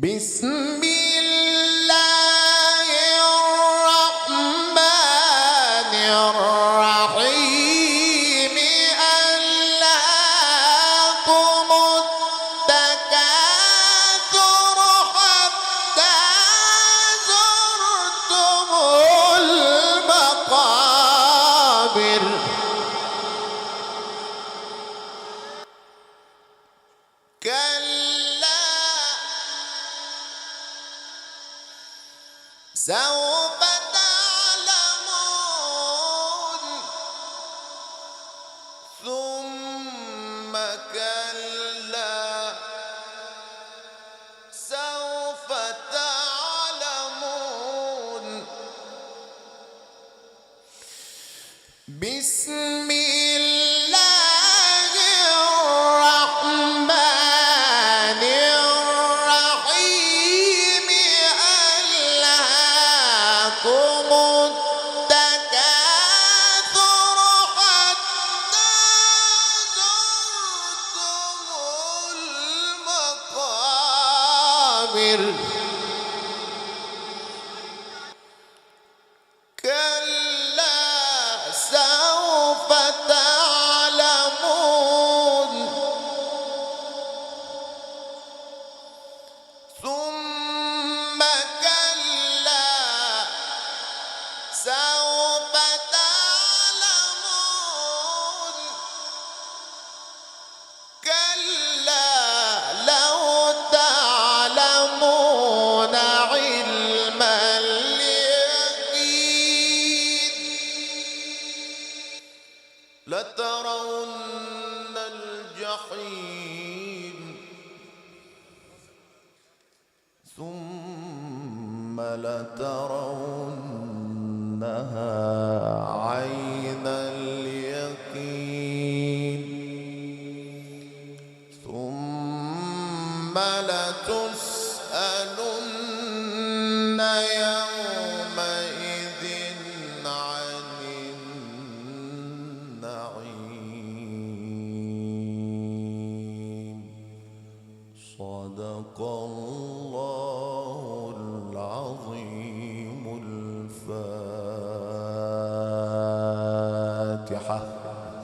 بسم الله الرحمن الرحيم ألهاكم التكاثر حتى زرتم المقابر سوف تعلمون ثم كلا سوف تعلمون بسم الله الرحمن الرحيم ألهاكم التكاثر حتى زرتم المقابر كلا سوف تعلمون ثم كلا سوف تعلمون كلا لو تعلمون علم اليقين لترون الجحيم ثم لترونها عين اليقين ثم لتسألن يومئذ عن النعيم صدق الله